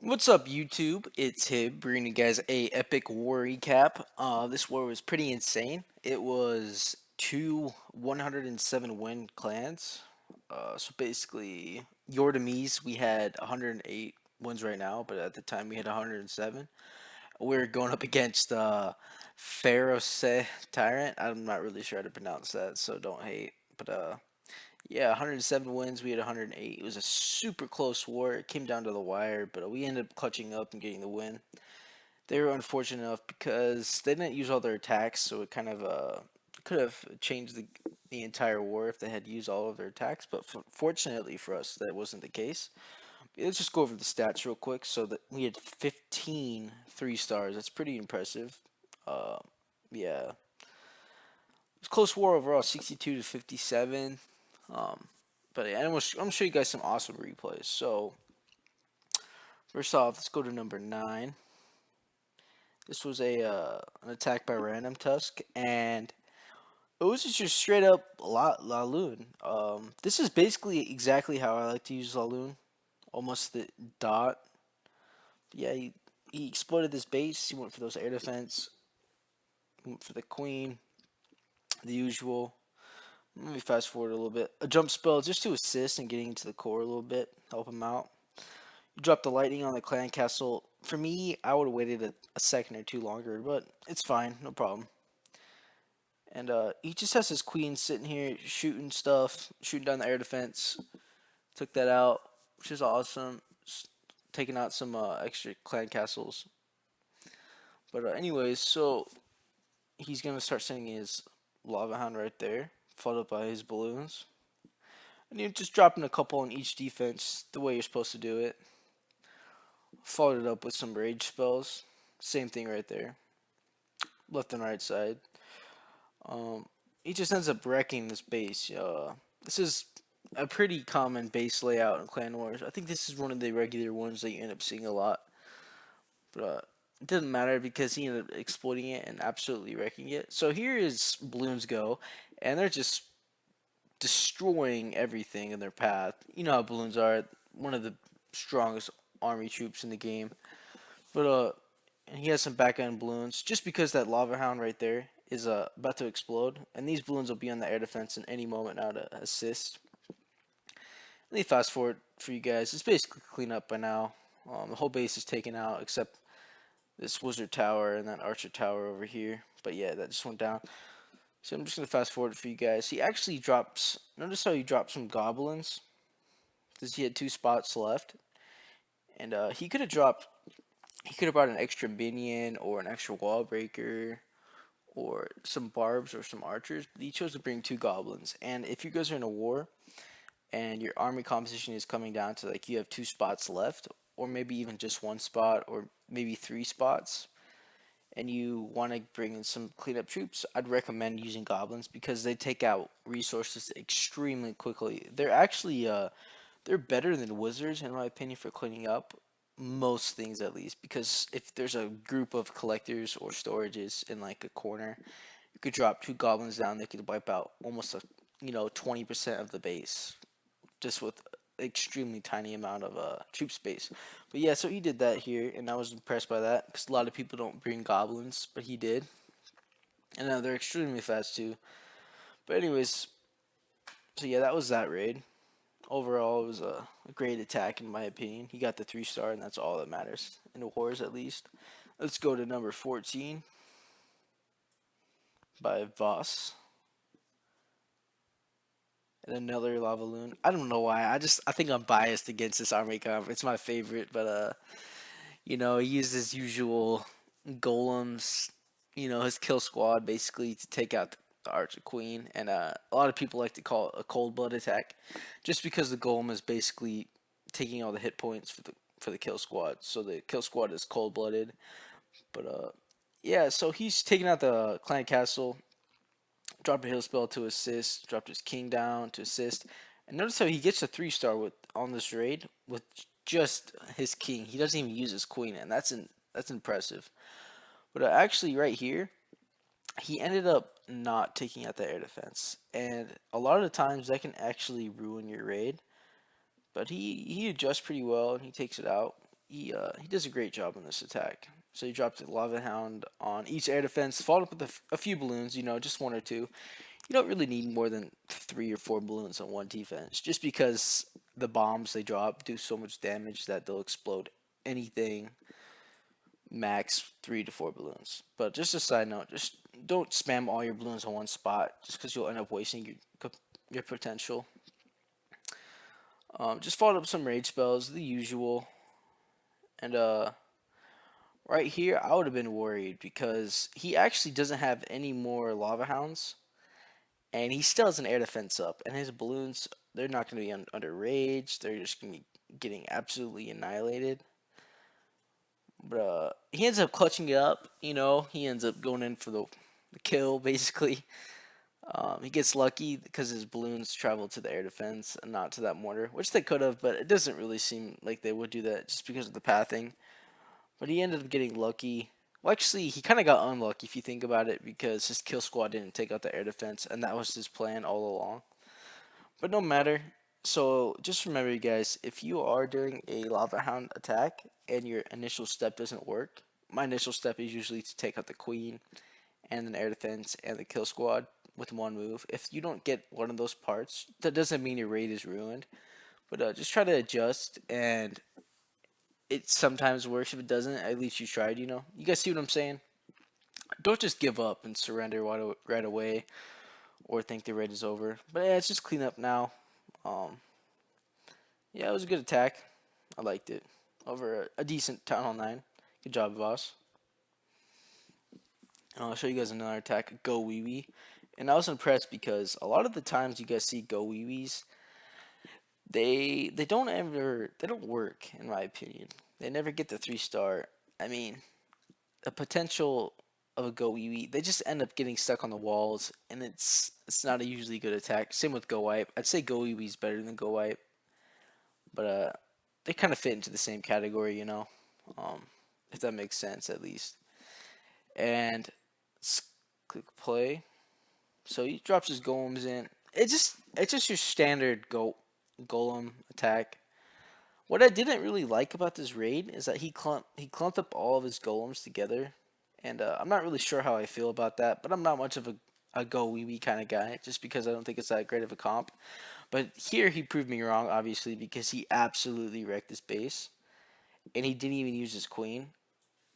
What's up, YouTube? It's Hib bringing you guys a epic war recap. This war was pretty insane. It was two 107 win clans. So basically, Yordamise, we had 108 wins right now, but at the time we had 107. We're going up against Pharaoh Tyrant. I'm not really sure how to pronounce that, so don't hate. But yeah, 107 wins. We had 108. It was a super close war. It came down to the wire, but we ended up clutching up and getting the win. They were unfortunate enough because they didn't use all their attacks, so it kind of could have changed the entire war if they had used all of their attacks. But fortunately for us, that wasn't the case. Let's just go over the stats real quick. So that we had 15 3 stars. That's pretty impressive. Uh, yeah, it was a close war overall, 62 to 57. Um, but yeah, I'm gonna show you guys some awesome replays. So first off, let's go to number 9. This was a an attack by Random Tusk, and it was just straight up Laloon. This is basically exactly how I like to use Laloon, almost the dot. Yeah, he exploited this base. He went for those air defense. He went for the queen, the usual. Let me fast forward a little bit. A jump spell just to assist and getting into the core a little bit, help him out. You drop the lightning on the clan castle. For me, I would have waited a second or two longer, but it's fine, no problem. And he just has his queen sitting here shooting stuff, shooting down the air defense. Took that out, which is awesome. Taking out some extra clan castles. But anyways, so he's gonna start sending his lava hound right there, followed by his balloons. And you're just dropping a couple on each defense, the way you're supposed to do it. Followed it up with some rage spells. Same thing right there, left and right side. Um, he just ends up wrecking this base. This is a pretty common base layout in Clan Wars. I think this is one of the regular ones that you end up seeing a lot. But it doesn't matter because he ended up exploiting it and absolutely wrecking it. So here is Balloons Go, and they're just destroying everything in their path. You know how balloons are, one of the strongest army troops in the game. But and he has some back end balloons just because that lava hound right there is about to explode, and these balloons will be on the air defense in any moment now to assist. Let me fast forward for you guys. It's basically clean up by now. The whole base is taken out except this wizard tower and that archer tower over here. But yeah, that just went down. So I'm just gonna fast forward for you guys. He actually drops. Notice how he dropped some goblins because he had 2 spots left, and he could have dropped. He could have brought an extra minion or an extra wall breaker or some barbs or some archers. But he chose to bring 2 goblins. And if you guys are in a war and your army composition is coming down to like you have 2 spots left, or maybe even just 1 spot, or maybe 3 spots, and you want to bring in some cleanup troops, I'd recommend using goblins because they take out resources extremely quickly. They're actually they're better than wizards in my opinion for cleaning up most things at least because if there's a group of collectors or storages in like a corner, you could drop 2 goblins down, they could wipe out almost a 20% of the base just with extremely tiny amount of troop space. But yeah, so he did that here, and I was impressed by that because a lot of people don't bring goblins, but he did, and they're extremely fast too. But anyways, so yeah, that was that raid. Overall, it was a great attack in my opinion. He got the 3 star, and that's all that matters in the wars at least. Let's go to number 14 by Voss. And another lava loon. I don't know why. I think I'm biased against this army comp. It's my favorite, but he used his usual golems, his kill squad basically to take out the Archer Queen, and a lot of people like to call it a cold blood attack, just because the golem is basically taking all the hit points for the kill squad. So the kill squad is cold blooded, but yeah. So he's taking out the clan castle, dropped a heal spell to assist, dropped his king down to assist, and notice how he gets a 3 star with on this raid with just his king. He doesn't even use his queen, and that's impressive. But actually, right here, he ended up not taking out the air defense, and a lot of the times that can actually ruin your raid. But he adjusts pretty well, and he takes it out. he does a great job on this attack. So he dropped a Lava Hound on each air defense, followed up with a few balloons, just one or two. You don't really need more than 3 or 4 balloons on one defense, just because the bombs they drop do so much damage that they'll explode anything max 3 to 4 balloons. But just a side note, just don't spam all your balloons on one spot, just because you'll end up wasting your potential. Just followed up some rage spells, the usual, and right here I would have been worried because he actually doesn't have any more lava hounds, and he still has an air defense up, and his balloons they're not going to be under rage, they're just going to be getting absolutely annihilated. But he ends up clutching it up. He ends up going in for the kill basically. He gets lucky because his balloons travel to the air defense and not to that mortar, which they could have, but it doesn't really seem like they would do that just because of the pathing. But he ended up getting lucky. Well, actually, he kind of got unlucky if you think about it because his kill squad didn't take out the air defense, and that was his plan all along. But no matter. So just remember, you guys, if you are doing a lava hound attack and your initial step doesn't work, my initial step is usually to take out the queen and then air defense and the kill squad with one move. If you don't get one of those parts, that doesn't mean your raid is ruined. But just try to adjust, and it sometimes works. If it doesn't, at least you tried. You guys see what I'm saying? Don't just give up and surrender right away or think the raid is over. But yeah, it's just clean up now. Um, yeah, it was a good attack. I liked it. Over a decent Town Hall 9. Good job, boss. And I'll show you guys another attack, Go Wee Wee. And I was impressed because a lot of the times you guys see Go Wee Wees, they don't work in my opinion. They never get the 3-star. I mean, the potential of a Go Wee Wee, they just end up getting stuck on the walls, and it's not a usually good attack. Same with Go Wipe. I'd say Go Wee Wee's better than Go Wipe, but they kind of fit into the same category, um, if that makes sense at least. And let's click play. So he drops his golems in. It's just your standard golem attack. What I didn't really like about this raid is that he clumped up all of his golems together, and I'm not really sure how I feel about that. But I'm not much of a go wee wee kind of guy, just because I don't think it's that great of a comp. But here he proved me wrong, obviously, because he absolutely wrecked his base, and he didn't even use his queen.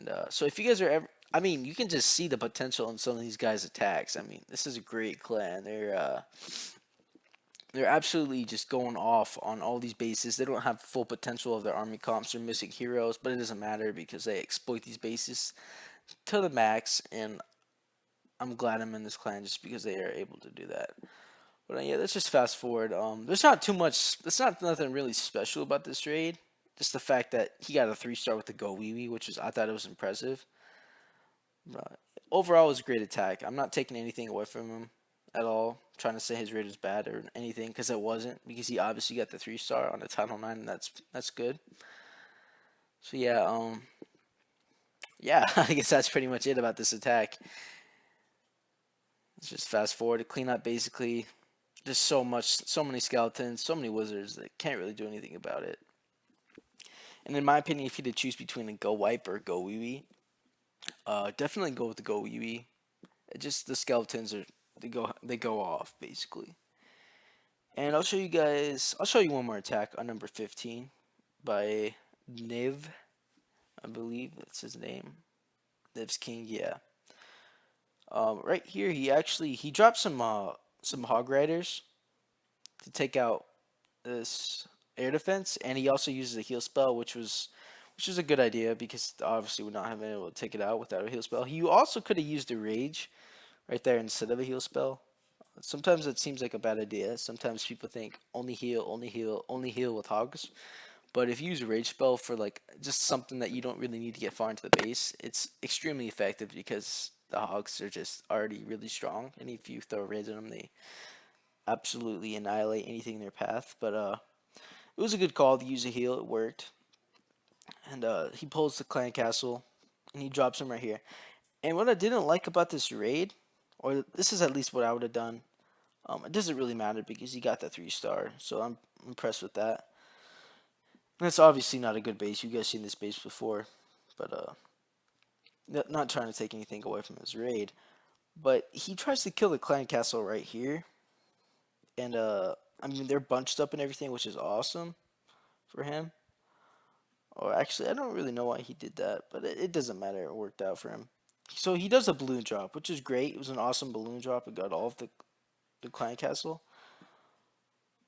And, so if you guys are ever, I mean, you can just see the potential in some of these guys' attacks. I mean, this is a great clan. They're absolutely just going off on all these bases. They don't have full potential of their army comps. They're missing heroes, but it doesn't matter because they exploit these bases to the max. And I'm glad I'm in this clan just because they are able to do that. But yeah, let's just fast forward. There's not too much. There's not nothing really special about this raid. Just the fact that he got a 3-star with the Go Wee Wee, which was I thought it was impressive. But overall, it was a great attack. I'm not taking anything away from him at all, trying to say his raid was bad or anything, because it wasn't. Because he obviously got the 3-star on the Title 9, and that's good. So yeah, I guess that's pretty much it about this attack. Let's just fast forward to clean up basically. Just so many skeletons, so many wizards that can't really do anything about it. And in my opinion, if you had to choose between a Go Wipe or a Go Wee Wee, definitely go with the Go Wee Wee. Just the skeletons they go off basically. And I'll show you one more attack on number 15 by Niv, I believe that's his name. Niv's King, yeah. Right here he dropped some Hog Riders to take out this air defense, and he also uses a heal spell, which was a good idea because obviously we're not having able to take it out without a heal spell. You also could have used a rage right there instead of a heal spell. Sometimes it seems like a bad idea. Sometimes people think only heal, only heal, only heal with hogs. But if you use a rage spell for like just something that you don't really need to get far into the base, it's extremely effective because the hogs are just already really strong, and if you throw a rage on them, they absolutely annihilate anything in their path. But it was a good call to use a heal. It worked, and he pulls the clan castle, and he drops him right here. And what I didn't like about this raid, or this is at least what I would have done, it doesn't really matter because he got the 3-star, so I'm impressed with that. That's obviously not a good base. You guys seen this base before, but not trying to take anything away from his raid. But he tries to kill the clan castle right here, and I mean they're bunched up and everything, which is awesome for him. Or actually, I don't really know why he did that, but it doesn't matter. It worked out for him. So he does a balloon drop, which is great. It was an awesome balloon drop. It got all of the clan castle.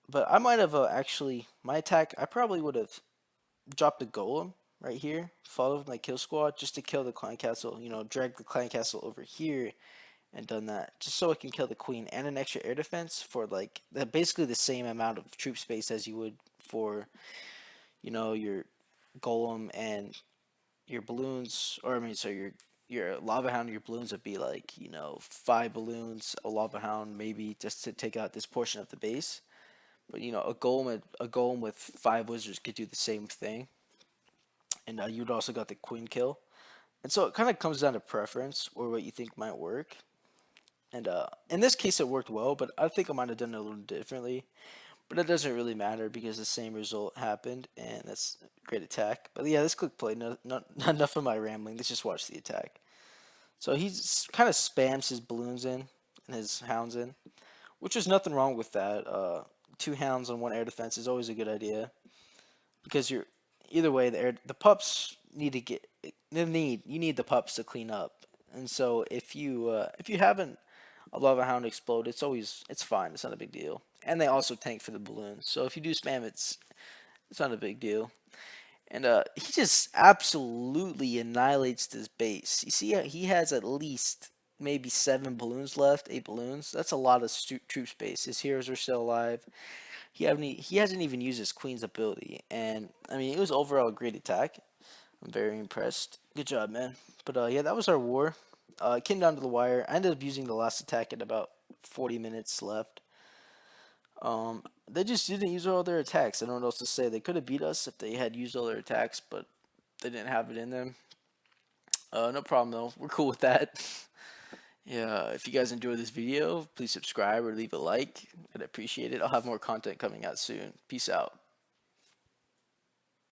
But I might have actually my attack. I probably would have dropped the golem right here, followed with my kill squad just to kill the clan castle. You know, drag the clan castle over here and done that just so it can kill the queen and an extra air defense for like basically the same amount of troop space as you would for your golem and your balloons, or I mean, so your lava hound and your balloons would be like 5 balloons, a lava hound maybe just to take out this portion of the base. But a golem with 5 wizards could do the same thing, and you'd also got the queen kill. And so it kind of comes down to preference or what you think might work. And in this case, it worked well, but I think I might have done it a little differently. But it doesn't really matter because the same result happened, and that's a great attack. But yeah, let's click play. No, not enough of my rambling. Let's just watch the attack. So he kind of spams his balloons in and his hounds in, which is nothing wrong with that. 2 hounds on 1 air defense is always a good idea because you're either way the pups need to get you need the pups to clean up. And so if you haven't a lava hound explode, it's fine. It's not a big deal. And they also tank for the balloons. So if you do spam, it's not a big deal. And he just absolutely annihilates this base. You see, he has at least maybe 7 balloons left, 8 balloons. That's a lot of troop space. His heroes are still alive. He hasn't even used his queen's ability. And I mean, it was overall a great attack. I'm very impressed. Good job, man. But yeah, that was our war. It came down to the wire. I ended up using the last attack at about 40 minutes left. They just didn't use all their attacks. I don't know what else to say. They could have beat us if they had used all their attacks, but they didn't have it in them. No problem though. We're cool with that. Yeah, if you guys enjoyed this video, please subscribe or leave a like. I'd appreciate it. I'll have more content coming out soon. Peace out.